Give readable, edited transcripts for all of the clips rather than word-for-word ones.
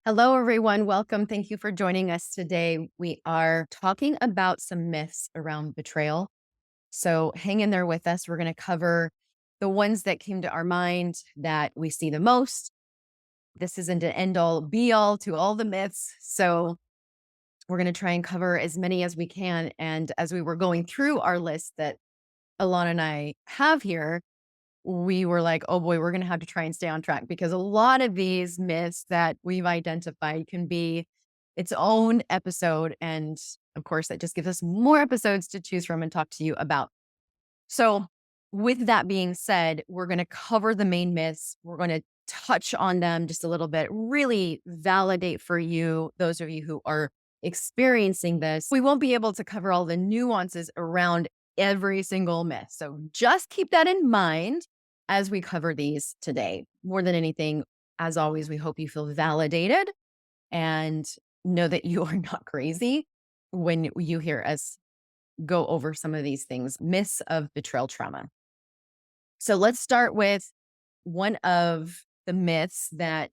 Hello, everyone. Welcome. Thank you for joining us today. We are talking about some myths around betrayal. So hang in there with us. We're going to cover the ones that came to our mind that we see the most. This isn't an end all be all to all the myths. So we're going to try and cover as many as we can. And as we were going through our list that Alana and I have here, we were like, oh boy, we're going to have to try and stay on track because a lot of these myths that we've identified can be its own episode. And of course, that just gives us more episodes to choose from and talk to you about. So, with that being said, we're going to cover the main myths. We're going to touch on them just a little bit, really validate for you, those of you who are experiencing this. We won't be able to cover all the nuances around every single myth. So, just keep that in mind as we cover these today. More than anything, as always, we hope you feel validated and know that you are not crazy when you hear us go over some of these things, myths of betrayal trauma. So let's start with one of the myths that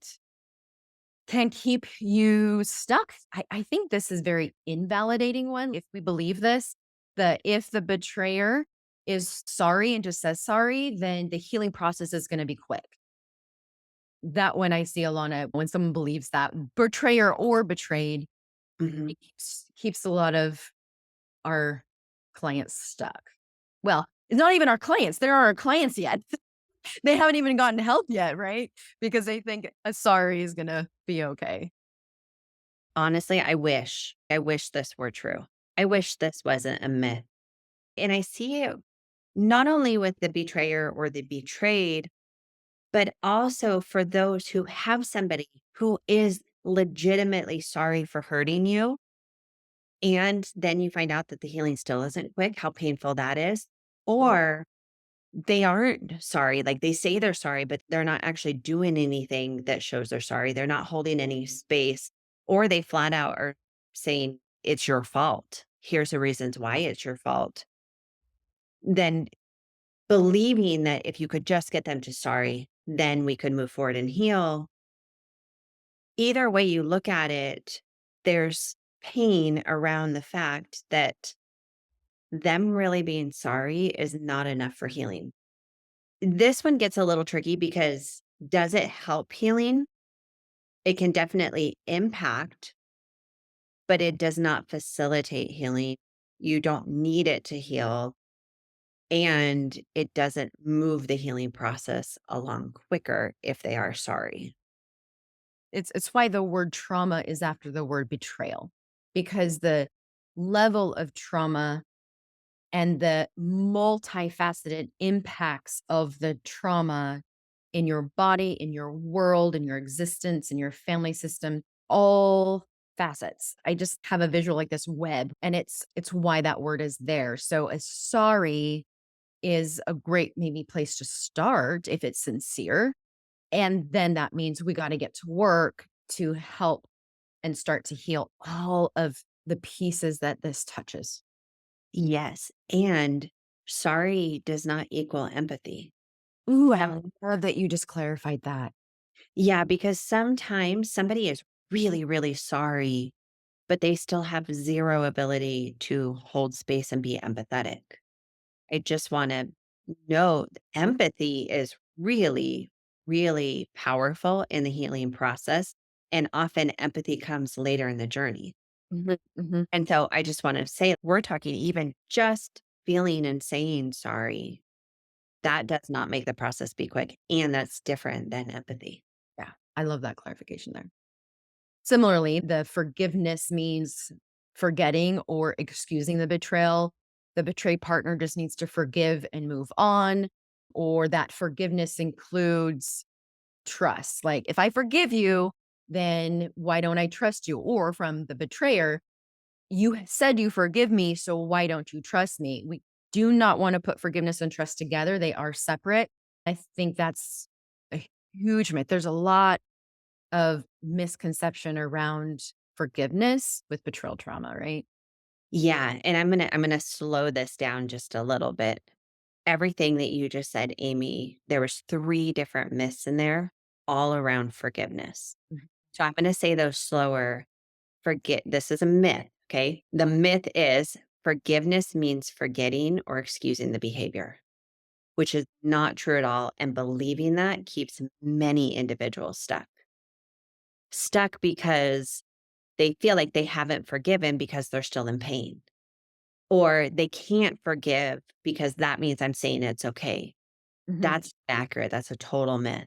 can keep you stuck. I think this is very invalidating one. If we believe this, that if the betrayer is sorry and just says sorry, then the healing process is going to be quick. That when I see Alana, when someone believes that betrayer or betrayed, Mhm. it keeps a lot of our clients stuck. Well, it's not even our clients. They're our clients yet. They haven't even gotten help yet, right? Because they think a sorry is gonna be okay. Honestly, I wish. I wish this were true. I wish this wasn't a myth. And I see it not only with the betrayer or the betrayed, but also for those who have somebody who is legitimately sorry for hurting you. And then you find out that the healing still isn't quick, how painful that is. Or they aren't sorry. Like they say they're sorry, but they're not actually doing anything that shows they're sorry. They're not holding any space, or they flat out are saying, it's your fault. Here's the reasons why it's your fault. Then believing that if you could just get them to sorry, then we could move forward and heal. Either way you look at it, there's pain around the fact that them really being sorry is not enough for healing. This one gets a little tricky because does it help healing? It can definitely impact, but it does not facilitate healing. You don't need it to heal, and it doesn't move the healing process along quicker if they are sorry. It's why the word trauma is after the word betrayal, because the level of trauma and the multifaceted impacts of the trauma in your body, in your world, in your existence, in your family system, all facets. I just have a visual like this web, and it's why that word is there. So a sorry is a great maybe place to start if it's sincere. And then that means we got to get to work to help and start to heal all of the pieces that this touches. Yes. And sorry does not equal empathy. Ooh, I Um, love that you just clarified that. yeah, because sometimes somebody is really, really sorry, but they still have zero ability to hold space and be empathetic. I just want to note empathy is really, really powerful in the healing process. And often empathy comes later in the journey. Mhm, mhm. And so I just want to say, we're talking even just feeling and saying sorry. That does not make the process be quick. And that's different than empathy. Yeah, I love that clarification there. Similarly, the forgiveness means forgetting or excusing the betrayal. The betrayed partner just needs to forgive and move on, or that forgiveness includes trust. Like, if I forgive you, then why don't I trust you? Or from the betrayer, you said you forgive me, so why don't you trust me? We do not want to put forgiveness and trust together. They are separate. I think that's a huge myth. There's a lot of misconception around forgiveness with betrayal trauma, right? Yeah. And I'm gonna slow this down just a little bit. Everything that you just said, Amy, there was three different myths in there all around forgiveness. So I'm going to say those slower. Forget this is a myth. Okay. The myth is forgiveness means forgetting or excusing the behavior, which is not true at all. And believing that keeps many individuals stuck. Stuck because they feel like they haven't forgiven because they're still in pain, or they can't forgive because that means I'm saying it's okay. Mhm. That's accurate. That's a total myth.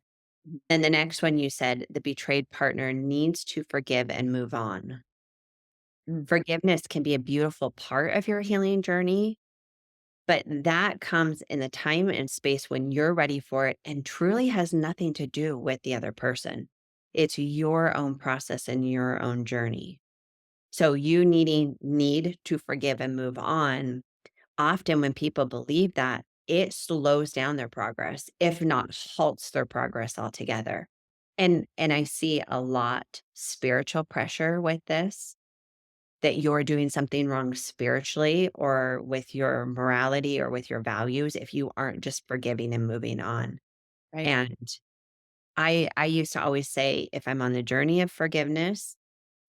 And the next one you said the betrayed partner needs to forgive and move on. Mm. Forgiveness can be a beautiful part of your healing journey, but that comes in the time and space when you're ready for it and truly has nothing to do with the other person. It's your own process and your own journey. So you need to forgive and move on. Often when people believe that, it slows down their progress, if not halts their progress altogether. And I see a lot spiritual pressure with this, that you're doing something wrong spiritually or with your morality or with your values if you aren't just forgiving and moving on. Right. And I used to always say, if I'm on the journey of forgiveness,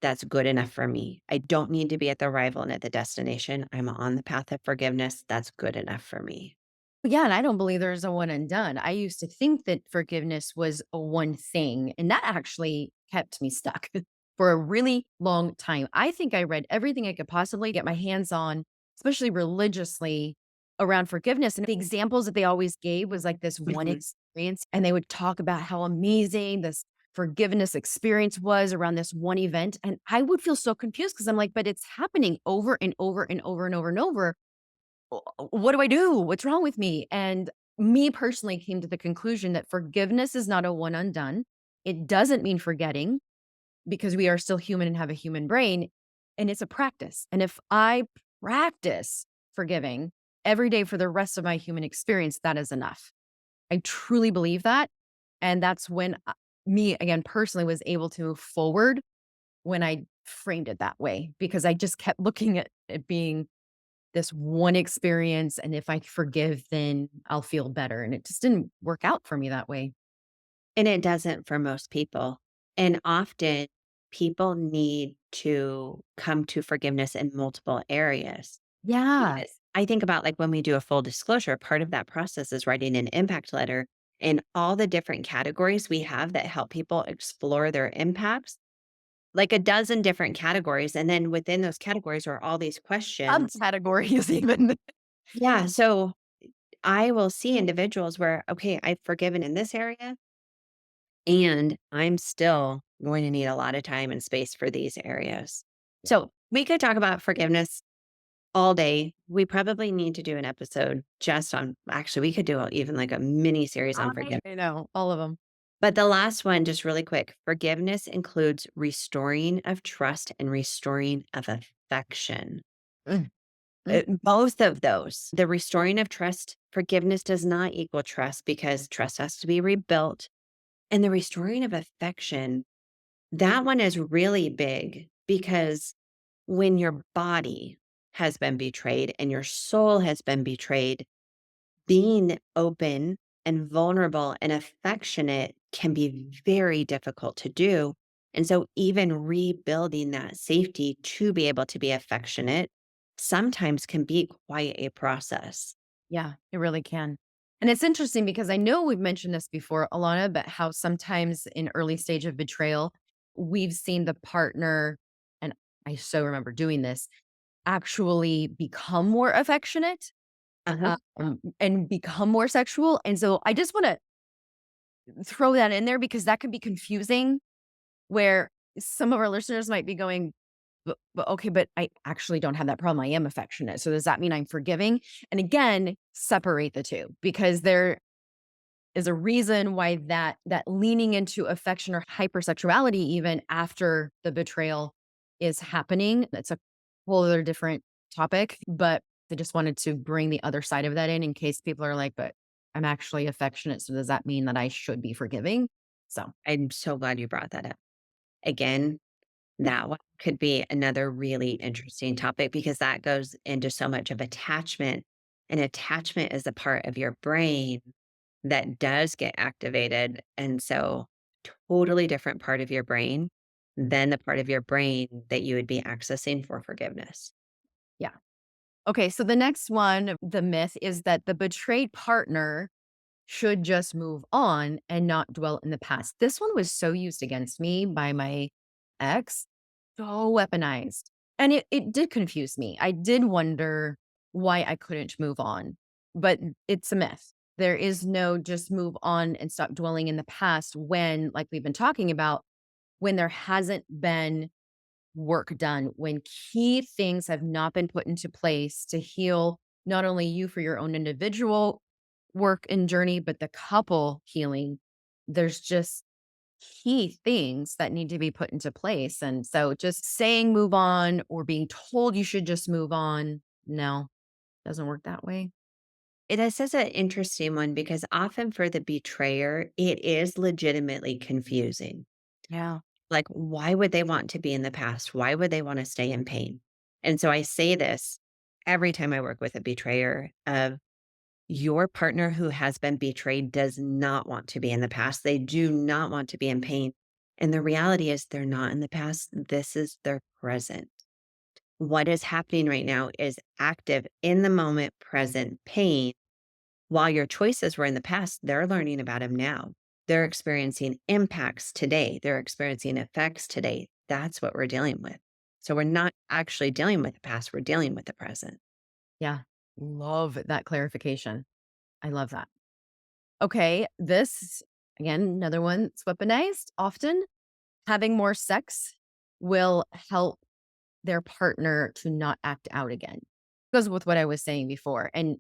that's good enough for me. I don't need to be at the arrival and at the destination. I'm on the path of forgiveness. That's good enough for me. Yeah, and I don't believe there's a one and done. I used to think that forgiveness was a one thing, and that actually kept me stuck for a really long time. I think I read everything I could possibly get my hands on, especially religiously, around forgiveness. And the examples that they always gave was like this one Mhm. experience, and they would talk about how amazing this forgiveness experience was around this one event. And I would feel so confused because I'm like, but it's happening over and over and over and over and over, what do I do? What's wrong with me? And me personally came to the conclusion that forgiveness is not a one undone. It doesn't mean forgetting because we are still human and have a human brain. And it's a practice. And if I practice forgiving every day for the rest of my human experience, that is enough. I truly believe that. And that's when me, again, personally was able to move forward when I framed it that way because I just kept looking at it being this one experience, and if I forgive, then I'll feel better, and it just didn't work out for me that way. And it doesn't for most people. And often people need to come to forgiveness in multiple areas. Yeah. Yes. I think about like when we do a full disclosure, part of that process is writing an impact letter and all the different categories we have that help people explore their impacts, like a dozen different categories. And then within those categories are all these questions. Subcategories even. Yeah. So I will see individuals where, okay, I've forgiven in this area and I'm still going to need a lot of time and space for these areas. So we could talk about forgiveness all day. We probably need to do an episode just on, actually, we could do even like a mini series on forgiveness. I know, all of them. But the last one, just really quick, forgiveness includes restoring of trust and restoring of affection. Mm, mm. Both of those, the restoring of trust, forgiveness does not equal trust because trust has to be rebuilt. And the restoring of affection, that one is really big because when your body has been betrayed and your soul has been betrayed, being open and vulnerable and affectionate can be very difficult to do. And so, even rebuilding that safety to be able to be affectionate sometimes can be quite a process. Yeah, it really can. And it's interesting because I know we've mentioned this before, Alana, but how sometimes in early stage of betrayal, we've seen the partner, and I so remember doing this, actually become more affectionate, Uh-huh. and become more sexual. And so I just wanna throw that in there because that can be confusing where some of our listeners might be going, but okay, but I actually don't have that problem. I am affectionate. So does that mean I'm forgiving? And again, separate the two because there is a reason why that leaning into affection or hypersexuality even after the betrayal is happening. That's a whole other different topic, but I just wanted to bring the other side of that in case people are like, but I'm actually affectionate. So does that mean that I should be forgiving? So I'm so glad you brought that up. Again, that one could be another really interesting topic because that goes into so much of attachment. And attachment is a part of your brain that does get activated. And so, totally different part of your brain. then the part of your brain that you would be accessing for forgiveness. Yeah. Okay. So the next one, the myth is that the betrayed partner should just move on and not dwell in the past. This one was so used against me by my ex, so weaponized. And it did confuse me. I did wonder why I couldn't move on, but it's a myth. There is no just move on and stop dwelling in the past when, like we've been talking about, when there hasn't been work done, when key things have not been put into place to heal not only you for your own individual work and journey, but the couple healing. There's just key things that need to be put into place. And so just saying move on or being told you should just move on, no, doesn't work that way. It is such an interesting one because often for the betrayer, it is legitimately confusing. Yeah. Like, why would they want to be in the past? Why would they want to stay in pain? And so I say this every time I work with a betrayer of your partner who has been betrayed does not want to be in the past. They do not want to be in pain. And the reality is they're not in the past. This is their present. What is happening right now is active in the moment, present pain. While your choices were in the past, they're learning about them now. They're experiencing impacts today. They're experiencing effects today. That's what we're dealing with. So we're not actually dealing with the past, we're dealing with the present. Yeah. Love that clarification. I love that. Okay. This, again, another one that's weaponized often. Having more sex will help their partner to not act out again. Goes with what I was saying before. And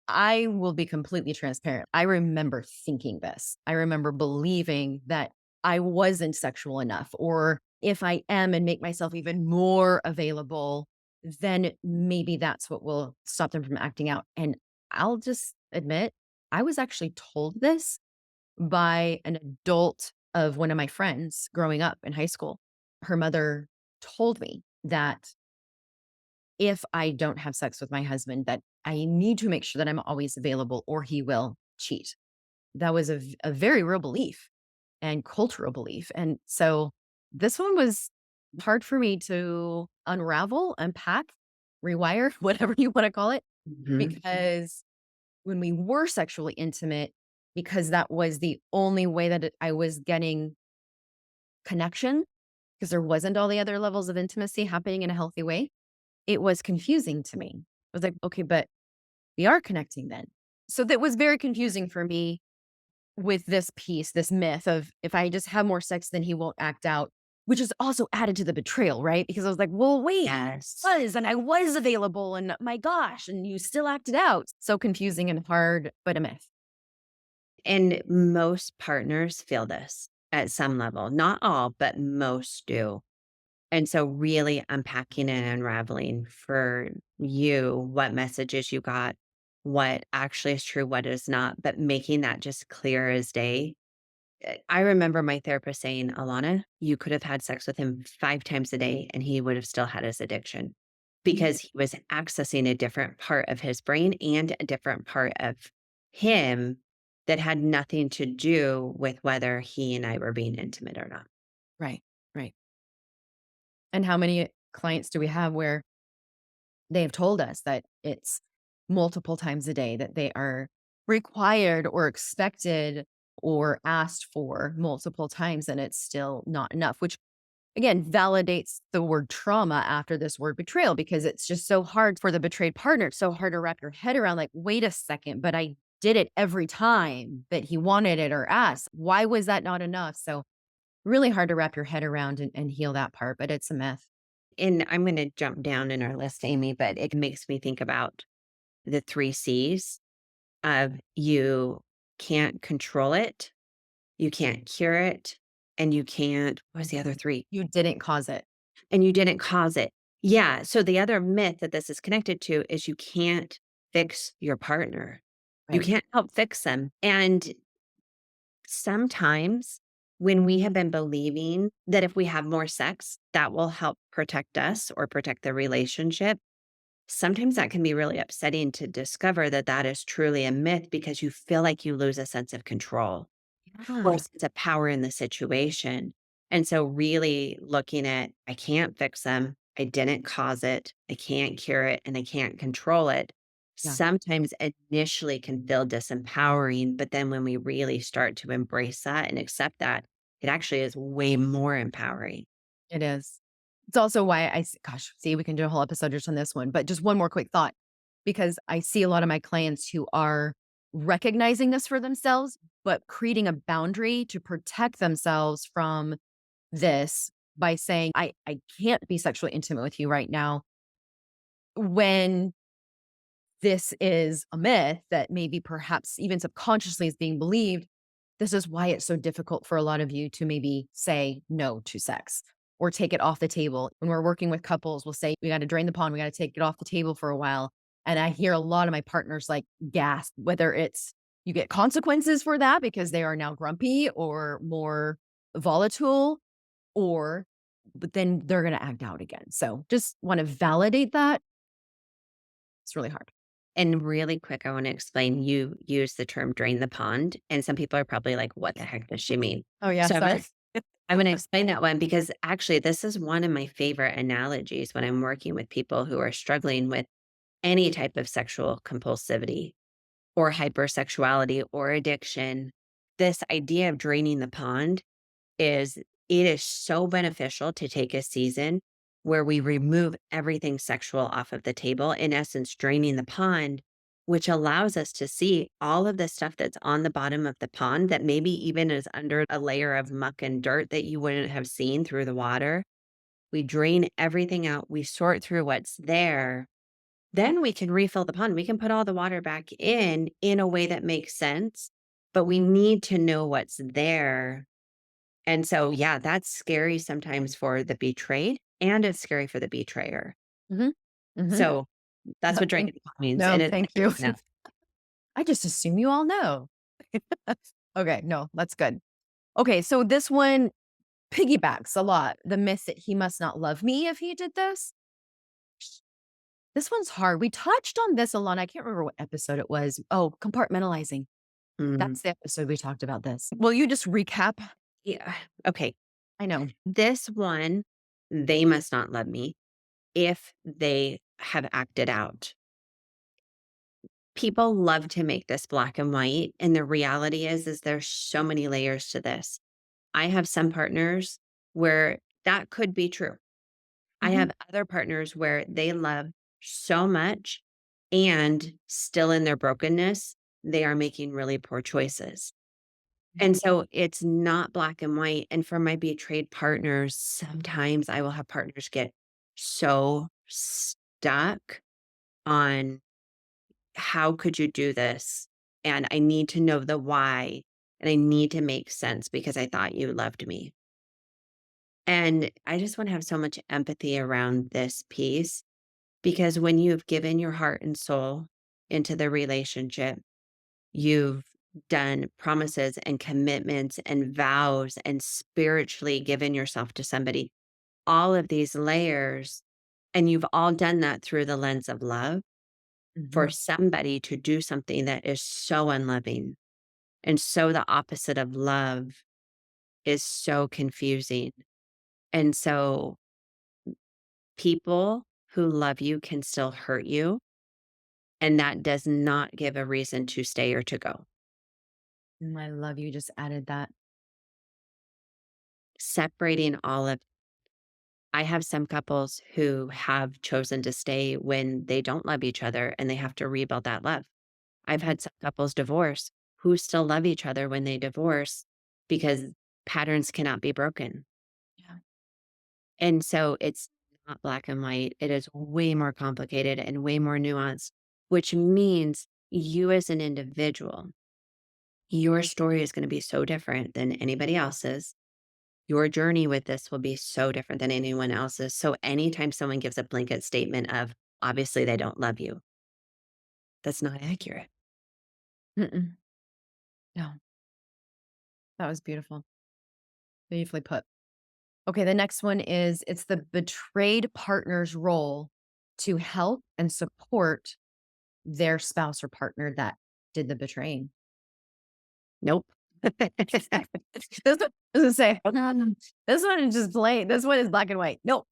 I will be completely transparent. I remember thinking this. I remember believing that I wasn't sexual enough, or if I am and make myself even more available, then maybe that's what will stop them from acting out. And I'll just admit, I was actually told this by an adult of one of my friends growing up in high school. Her mother told me that if I don't have sex with my husband, that I need to make sure that I'm always available or he will cheat. That was a very real belief and cultural belief. And so this one was hard for me to unravel, unpack, rewire, whatever you want to call it, Mhm. because when we were sexually intimate, because that was the only way that I was getting connection, because there wasn't all the other levels of intimacy happening in a healthy way, it was confusing to me. I was like, okay, but we are connecting then. So that was very confusing for me with this piece, this myth of if I just have more sex, then he won't act out, which is also added to the betrayal, right? Because I was like, well, wait, Yes. was and I was available and my gosh, and you still acted out. So confusing and hard, but a myth. And most partners feel this at some level. Not all, but most do. And so, really unpacking and unraveling for you what messages you got, what actually is true, what is not, but making that just clear as day. I remember my therapist saying, Alana, you could have had sex with him 5 times a day and he would have still had his addiction because he was accessing a different part of his brain and a different part of him that had nothing to do with whether he and I were being intimate or not. Right. Right. And how many clients do we have where they have told us that it's multiple times a day that they are required or expected or asked for multiple times, and it's still not enough, which again validates the word trauma after this word betrayal because it's just so hard for the betrayed partner. It's so hard to wrap your head around, like, wait a second, but I did it every time that he wanted it or asked. Why was that not enough? So, really hard to wrap your head around and heal that part, but it's a myth. And I'm going to jump down in our list, Amy, but it makes me think about the 3 C's of you can't control it, you can't cure it, and you can't, what was the other three? You didn't cause it. And you didn't cause it. Yeah. So the other myth that this is connected to is you can't fix your partner. You Right. can't help fix them. And sometimes when we have been believing that if we have more sex, that will help protect us or protect the relationship, sometimes that can be really upsetting to discover that that is truly a myth because you feel like you lose a sense of control or a Yeah. sense of power in the situation. And so really looking at, I can't fix them. I didn't cause it. I can't cure it and I can't control it. Yeah, Sometimes initially can feel disempowering, but then when we really start to embrace that and accept that, it actually is way more empowering. it is. It's also why gosh, see, we can do a whole episode just on this one, but just one more quick thought, because I see a lot of my clients who are recognizing this for themselves, but creating a boundary to protect themselves from this by saying, I can't be sexually intimate with you right now when this is a myth that maybe perhaps even subconsciously is being believed. This is why it's so difficult for a lot of you to maybe say no to sex or take it off the table. When we're working with couples, we'll say, we got to drain the pond, we got to take it off the table for a while. And I hear a lot of my partners like gasp, whether it's you get consequences for that because they are now grumpy or more volatile, or but then they're going to act out again. So just want to validate that. It's really hard. And really quick, I want to explain you use the term drain the pond. And some people are probably like, what the heck does she mean? Oh, yeah. So Sorry. I'm going to explain that one because actually, this is one of my favorite analogies when I'm working with people who are struggling with any type of sexual compulsivity or hypersexuality or addiction. This idea of draining the pond is it is so beneficial to take a season where we remove everything sexual off of the table, in essence, draining the pond, which allows us to see all of the stuff that's on the bottom of the pond that maybe even is under a layer of muck and dirt that you wouldn't have seen through the water. We drain everything out, we sort through what's there. Then we can refill the pond. We can put all the water back in a way that makes sense, but we need to know what's there. And so, yeah, that's scary sometimes for the betrayed, and it's scary for the betrayer. Mhm. Mhm. So, that's what Thank draining means, and No, it's thank you. no. I just assume you all know. Okay, no, that's good. Okay, so this one piggybacks a lot. The myth that he must not love me if he did this. This one's hard. We touched on this, Alana. I can't remember what episode it was. Oh, compartmentalizing. Mm, That's the episode we talked about this. Will you just recap? yeah, okay. I know. This one, they must not love me if they have acted out. People love to make this black and white, and the reality is there's so many layers to this. I have some partners where that could be true. I Mhm. have other partners where they love so much and still in their brokenness, they are making really poor choices. And so it's not black and white. And for my betrayed partners, sometimes I will have partners get so stuck on how could you do this? And I need to know the why. And I need to make sense because I thought you loved me. And I just want to have so much empathy around this piece because when you've given your heart and soul into the relationship, you've done promises and commitments and vows and spiritually given yourself to somebody, all of these layers, and you've all done that through the lens of love. For Mhm. somebody to do something that is so unloving and so the opposite of love is so confusing. And so people who love you can still hurt you. And that does not give a reason to stay or to go. I love you just added that. Separating all of I have some couples who have chosen to stay when they don't love each other and they have to rebuild that love. I've Mhm. had some couples divorce who still love each other when they divorce because patterns cannot be broken. Yeah. And so it's not black and white. It is way more complicated and way more nuanced, which means you as an individual, your story is going to be so different than anybody else's. Your journey with this will be so different than anyone else's. So anytime someone gives a blanket statement of obviously they don't love you, that's not accurate. Mm-mm. No, that was beautiful. Beautifully put. Okay, the next one is it's the betrayed partner's role to help and support their spouse or partner that did the betraying. Nope. This one doesn't say, this one is just plain. This one is black and white. Nope.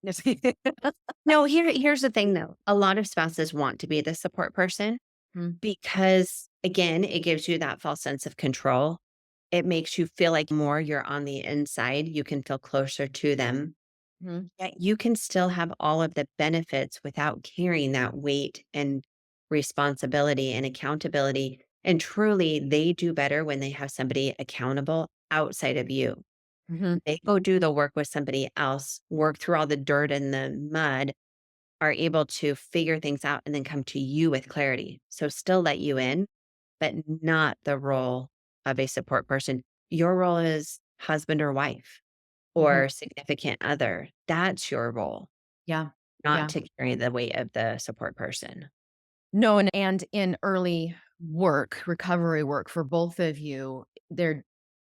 No, here's the thing though. A lot of spouses want to be the support person Mhm, because again, it gives you that false sense of control. It makes you feel like more you're on the inside. You can feel closer to them. mhm, Yet you can still have all of the benefits without carrying that weight and responsibility and accountability. And truly, they do better when they have somebody accountable outside of you. mhm, They go do the work with somebody else, work through all the dirt and the mud, are able to figure things out and then come to you with clarity. So still let you in, but not the role of a support person. Your role is husband or wife mhm. or significant other. That's your role, Yeah. not Yeah. to carry the weight of the support person. No, and in early work, recovery work for both of you, there,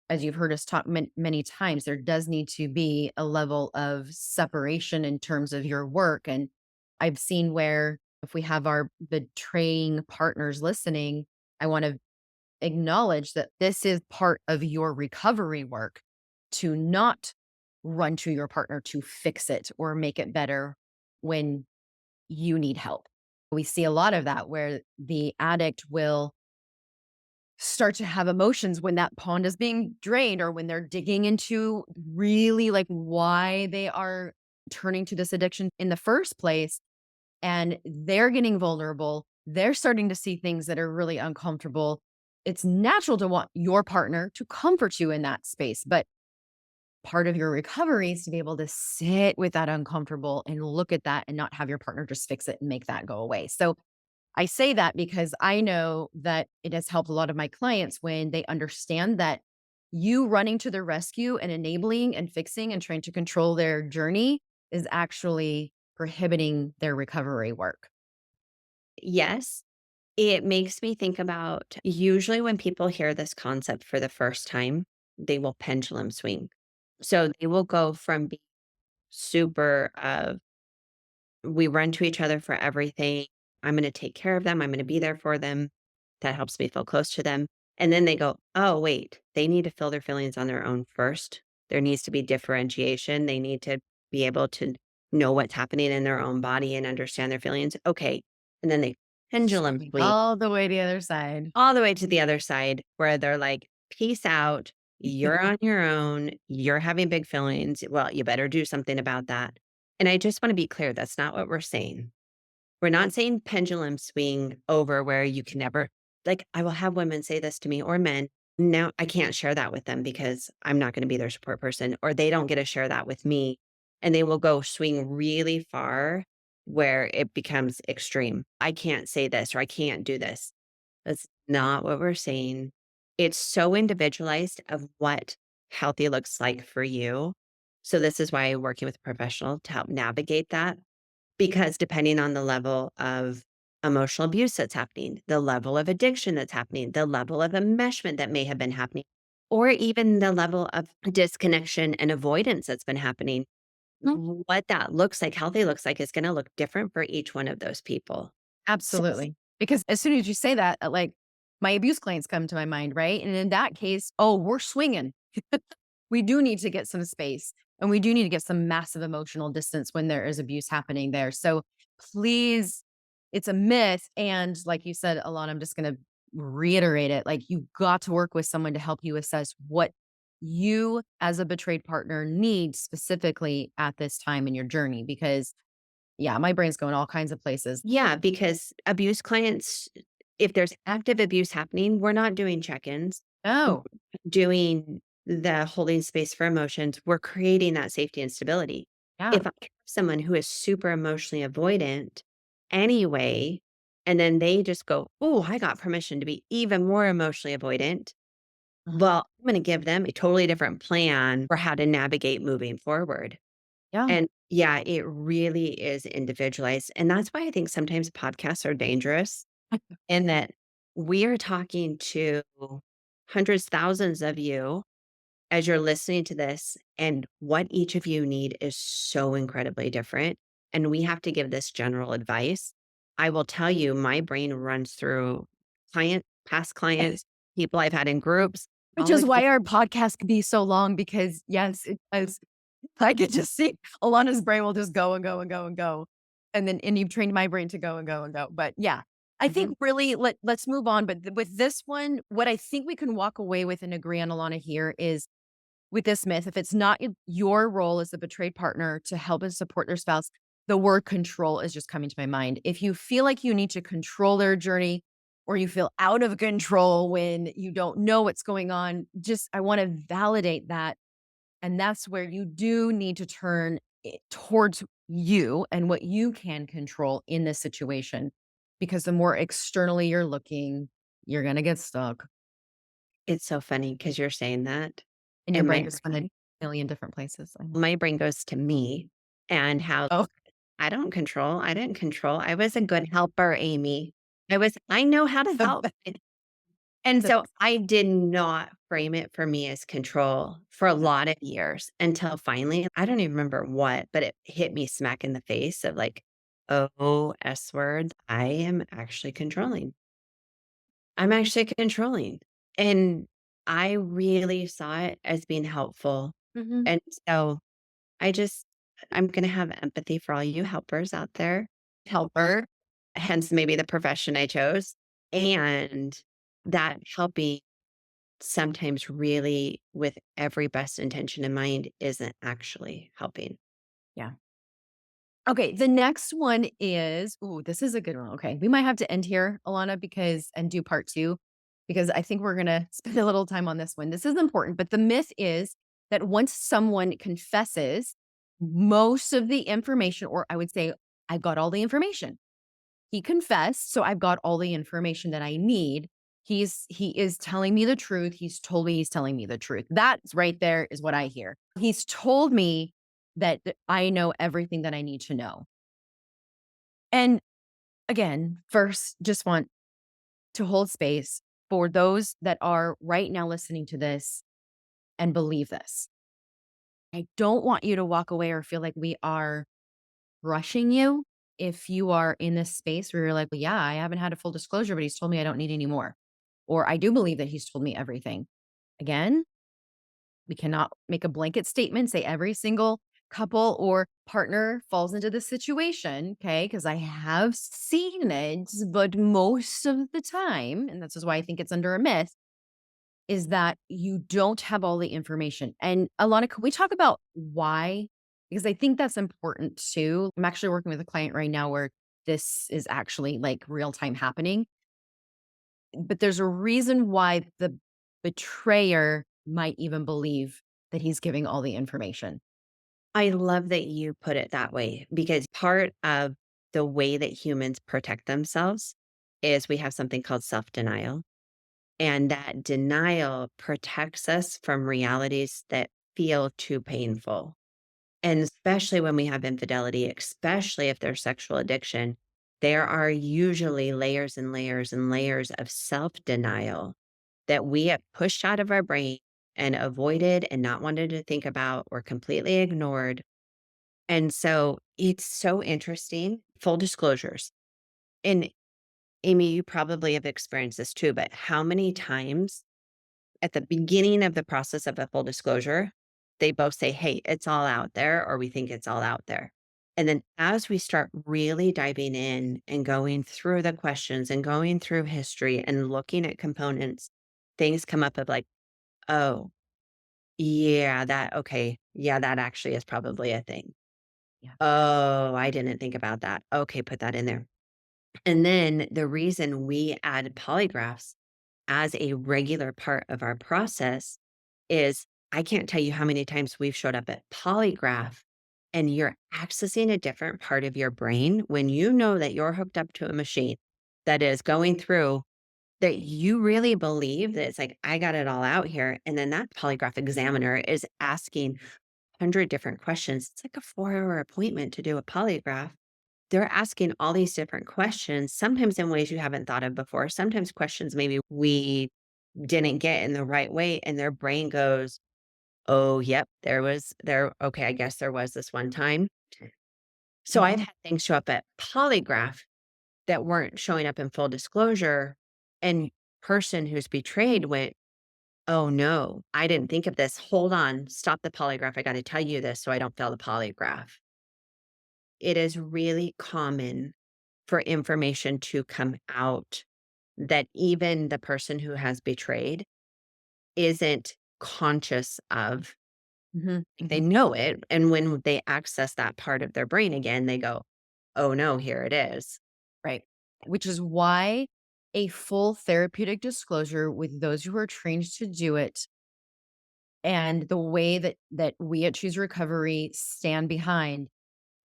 as you've heard us talk many times, there does need to be a level of separation in terms of your work. And I've seen where if we have our betraying partners listening, I want to acknowledge that this is part of your recovery work to not run to your partner to fix it or make it better when you need help. We see a lot of that where the addict will start to have emotions when that pond is being drained or when they're digging into really like why they are turning to this addiction in the first place, and they're getting vulnerable. They're starting to see things that are really uncomfortable. It's natural to want your partner to comfort you in that space, but part of your recovery is to be able to sit with that uncomfortable and look at that and not have your partner just fix it and make that go away. So I say that because I know that it has helped a lot of my clients when they understand that you running to their rescue and enabling and fixing and trying to control their journey is actually prohibiting their recovery work. Yes, it makes me think about usually when people hear this concept for the first time, they will pendulum swing. So they will go from being super we run to each other for everything. I'm going to take care of them. I'm going to be there for them. That helps me feel close to them. And then they go, oh, wait, they need to feel their feelings on their own first. There needs to be differentiation. They need to be able to know what's happening in their own body and understand their feelings. Okay. And then they pendulum Swing swing all the way to the other side. all the way to the other side where they're like, peace out. You're on your own. You're having big feelings. Well, you better do something about that. And I just want to be clear that's not what we're saying. We're not saying pendulum swing over where you can never, like, I will have women say this to me or men. No, I can't share that with them because I'm not going to be their support person, or they don't get to share that with me. And they will go swing really far where it becomes extreme. I can't say this or I can't do this. That's not what we're saying. It's so individualized of what healthy looks like for you. So, this is why I'm working with a professional to help navigate that because depending on the level of emotional abuse that's happening, the level of addiction that's happening, the level of enmeshment that may have been happening, or even the level of disconnection and avoidance that's been happening, what that looks like, healthy looks like, is going to look different for each one of those people. So, Absolutely. Because as soon as you say that, like my abuse clients come to my mind, right? And in that case, oh, we're swinging. We do need to get some space and we do need to get some massive emotional distance when there is abuse happening there. So please, it's a myth. And like you said, Alana, I'm just going to reiterate it. Like you got to work with someone to help you assess what you as a betrayed partner need specifically at this time in your journey. Because yeah, my brain's going all kinds of places. yeah, because abuse clients, if there's active abuse happening, we're not doing check ins, Oh, doing the holding space for emotions. We're creating that safety and stability. yeah. If I have someone who is super emotionally avoidant anyway, and then they just go, oh, I got permission to be even more emotionally avoidant. Uh-huh. Well, I'm going to give them a totally different plan for how to navigate moving forward. Yeah. And yeah, it really is individualized. And that's why I think sometimes podcasts are dangerous in that we are talking to hundreds, thousands of you as you're listening to this, and what each of you need is so incredibly different. And we have to give this general advice. I will tell you, my brain runs through past clients, people I've had in groups. Which all the is why com our podcast could be so long because, yes, it does. I could just see Alana's brain will just go and go and go and go. And you've trained my brain to go and go and go. But yeah, I Mhm. think really let's move on. But with this one, what I think we can walk away with and agree on, Alana, here is with this myth, if it's not your role as the betrayed partner to help and support their spouse, the word control is just coming to my mind. If you feel like you need to control their journey or you feel out of control when you don't know what's going on, just I want to validate that. And that's where you do need to turn it towards you and what you can control in this situation. Because the more externally you're looking, you're going to get stuck It's so funny because 'cause you're saying that, and your and brain just went a million different places. I know. my brain goes to me and how Oh, I didn't control, I was a good helper, Amy. I know how to help. the And The so I did not frame it for me as control for a lot of years until finally, I don't even remember what, but it hit me smack in the face of like, oh, S word, I am actually controlling. I'm actually controlling. And I really saw it as being helpful. Mhm. And so I just, I'm going to have empathy for all you helpers out there, helper, hence maybe the profession I chose. And that helping sometimes really with every best intention in mind isn't actually helping. Yeah. Okay, the next one is ooh, this is a good one. Okay, we might have to end here, Alana, because and do part 2, because I think we're gonna spend a little time on this one. This is important, but the myth is that once someone confesses, most of the information, or I would say, I got all the information. He confessed, so I've got all the information that I need. He is telling me the truth. He's told me he's telling me the truth. That's right there is what I hear. He's told me that I know everything that I need to know. And again, first, just want to hold space for those that are right now listening to this and believe this. I don't want you to walk away or feel like we are rushing you if you are in this space where you're like, well, yeah, I haven't had a full disclosure, but he's told me I don't need any more. Or I do believe that he's told me everything. Again, we cannot make a blanket statement, say every single couple or partner falls into this situation. Okay. Cause I have seen it, but most of the time, and this is why I think it's under a myth, is that you don't have all the information. And Alana, can we talk about why? Because I think that's important too. I'm actually working with a client right now where this is actually like real time happening. But there's a reason why the betrayer might even believe that he's giving all the information. I love that you put it that way because part of the way that humans protect themselves is we have something called self denial. And that denial protects us from realities that feel too painful. And especially when we have infidelity, especially if there's sexual addiction, there are usually layers and layers and layers of self denial that we have pushed out of our brain and avoided and not wanted to think about or completely ignored. And so it's so interesting. Full disclosures. And Amy, you probably have experienced this too, but how many times at the beginning of the process of a full disclosure, they both say, hey, it's all out there, or we think it's all out there. And then as we start really diving in and going through the questions and going through history and looking at components, things come up of like, oh, yeah, okay. Yeah, that actually is probably a thing. Yeah. Oh, I didn't think about that. Okay, put that in there. And then the reason we add polygraphs as a regular part of our process is I can't tell you how many times we've showed up at polygraph and you're accessing a different part of your brain when you know that you're hooked up to a machine that is going through that you really believe that it's like, I got it all out here. And then that polygraph examiner is asking 100 different questions. It's like a 4 hour appointment to do a polygraph. They're asking all these different questions, sometimes in ways you haven't thought of before, sometimes questions maybe we didn't get in the right way. And their brain goes, oh, yep, okay, I guess there was this one time. So I've Mhm. had things show up at polygraph that weren't showing up in full disclosure. And person who's betrayed went, Oh, no, I didn't think of this. Hold on. Stop the polygraph. I got to tell you this so I don't fail the polygraph. It is really common for information to come out that even the person who has betrayed isn't conscious of. Mhm, They mhm. know it. And when they access that part of their brain again, they go, oh no, here it is. Right. Which is why a full therapeutic disclosure with those who are trained to do it and the way that we at Choose Recovery stand behind,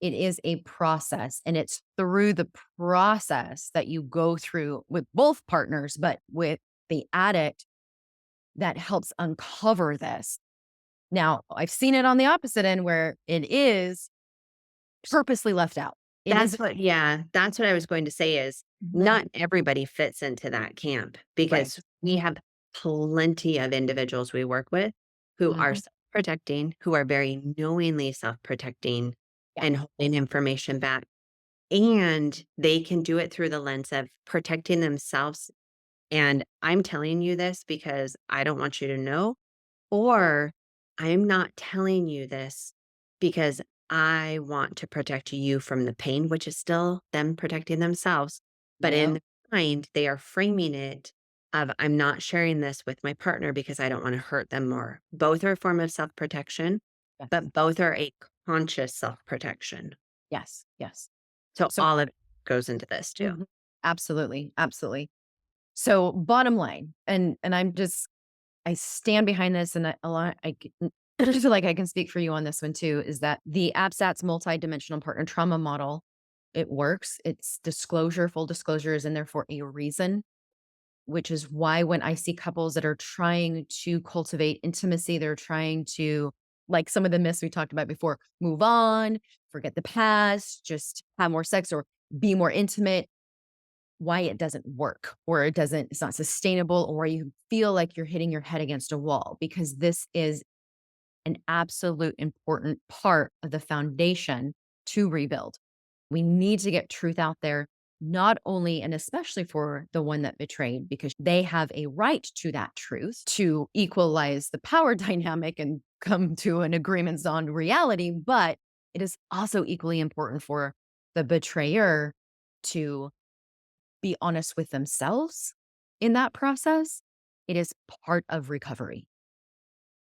it is a process, and it's through the process that you go through with both partners, but with the addict that helps uncover this. Now, I've seen it on the opposite end where it is purposely left out. It That's is what yeah, that's what I was going to say is Mhm. not everybody fits into that camp Right. because we have plenty of individuals we work with who are Mhm. self-protecting, who are very knowingly self-protecting Yeah. and holding information back. And they can do it through the lens of protecting themselves. And I'm telling you this because I don't want you to know, or I'm not telling you this because I want to protect you from the pain, which is still them protecting themselves. But in Yep. their mind, they are framing it of I'm not sharing this with my partner because I don't want to hurt them more. Both are a form of self-protection, Yes. but both are a conscious self-protection. Yes. Yes. So So all of it goes into this too. Mhm. Absolutely. Absolutely. So bottom line, and I stand behind this and a lot I feel like I can speak for you on this one too, is that the APSATS multidimensional partner trauma model, it works. It's disclosure, full disclosure is in there for a reason, which is why when I see couples that are trying to cultivate intimacy, they're trying to, like some of the myths we talked about before, move on, forget the past, just have more sex or be more intimate, why it doesn't work or it's not sustainable or you feel like you're hitting your head against a wall because this is an absolute important part of the foundation to rebuild. We need to get truth out there, not only and especially for the one that betrayed, because they have a right to that truth to equalize the power dynamic and come to an agreements on reality. But it is also equally important for the betrayer to be honest with themselves in that process. It is part of recovery.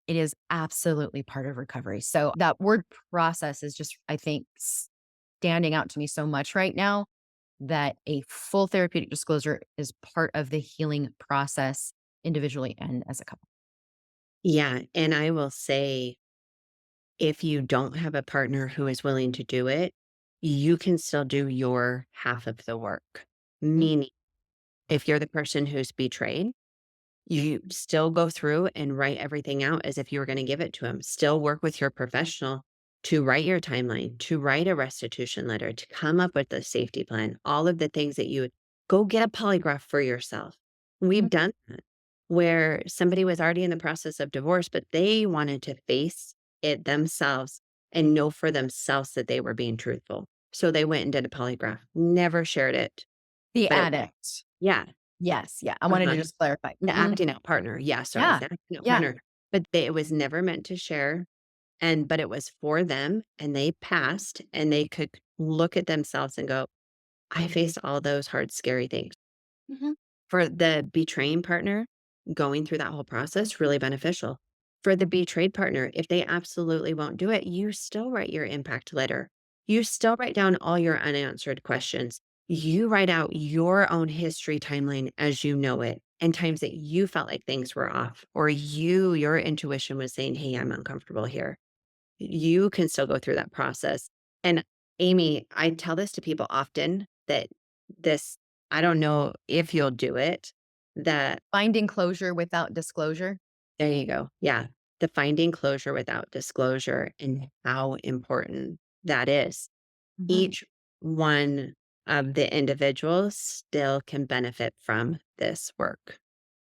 It is absolutely part of recovery. So that word process is just, I think, standing out to me so much right now that a full therapeutic disclosure is part of the healing process individually and as a couple. Yeah. And I will say, if you don't have a partner who is willing to do it, you can still do your half of the work. Mhm. Meaning, if you're the person who's betrayed, you still go through and write everything out as if you were going to give it to him. Still work with your professional to write your timeline, to write a restitution letter, to come up with a safety plan, all of the things that you would go get a polygraph for yourself. We've Mhm. done that where somebody was already in the process of divorce, but they wanted to face it themselves and know for themselves that they were being truthful. So they went and did a polygraph, never shared it, The but it, addict. yeah, Yes. Yeah. I wanted to uh-huh. just clarify. The Mhm. acting out partner, yeah, sorry, Yeah. the acting out Yeah. partner, but they it was never meant to share, and but it was for them, and they passed, and they could look at themselves and go, "I faced all those hard, scary things." Mhm. For the betraying partner, going through that whole process, really beneficial. For the betrayed partner, if they absolutely won't do it, you still write your impact letter. You still write down all your unanswered questions. You write out your own history timeline as you know it, and times that you felt like things were off, or your intuition was saying, hey, I'm uncomfortable here. You can still go through that process. And Amy, I tell this to people often that this, I don't know if you'll do it, that Finding closure without disclosure. there you go. Yeah. The finding closure without disclosure and how important that is. Mhm. Each one of the individuals still can benefit from this work.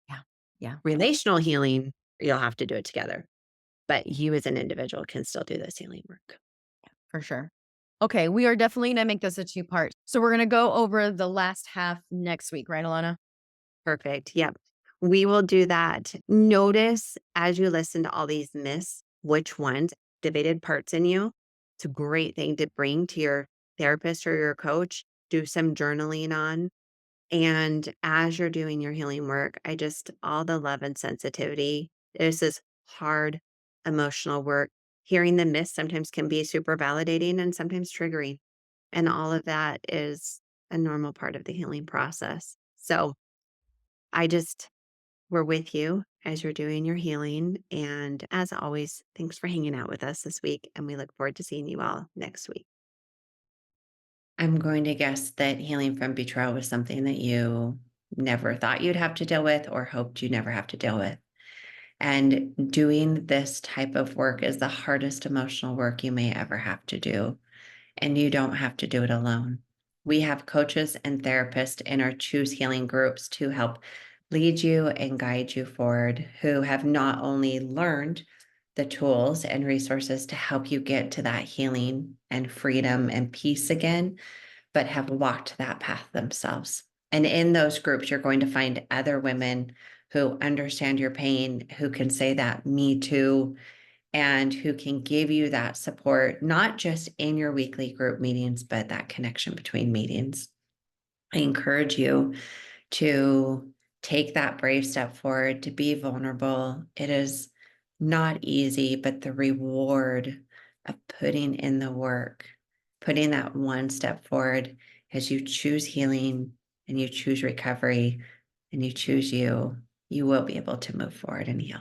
Yeah. Yeah. Relational healing, you'll have to do it together, but you as an individual can still do this healing work. For sure. Okay, we are definitely gonna make this a two-part. So we're gonna go over the last half next week, right, Alana? Perfect. Yep. We will do that. Notice as you listen to all these myths, which ones activated parts in you. It's a great thing to bring to your therapist or your coach. Do some journaling on. And as you're doing your healing work, all the love and sensitivity. This is hard emotional work. Hearing the myths sometimes can be super validating and sometimes triggering. And all of that is a normal part of the healing process. So I just, we're with you as you're doing your healing. And as always, thanks for hanging out with us this week. And we look forward to seeing you all next week. I'm going to guess that healing from betrayal was something that you never thought you'd have to deal with or hoped you never have to deal with. And doing this type of work is the hardest emotional work you may ever have to do. And you don't have to do it alone. We have coaches and therapists in our Choose Healing groups to help lead you and guide you forward, who have not only learned the tools and resources to help you get to that healing and freedom and peace again, but have walked that path themselves. And in those groups, you're going to find other women who understand your pain, who can say that, me too, and who can give you that support, not just in your weekly group meetings, but that connection between meetings. I encourage you to take that brave step forward, to be vulnerable. It is not easy, but the reward of putting in the work, putting that one step forward as you choose healing and you choose recovery and you choose you, you will be able to move forward and heal.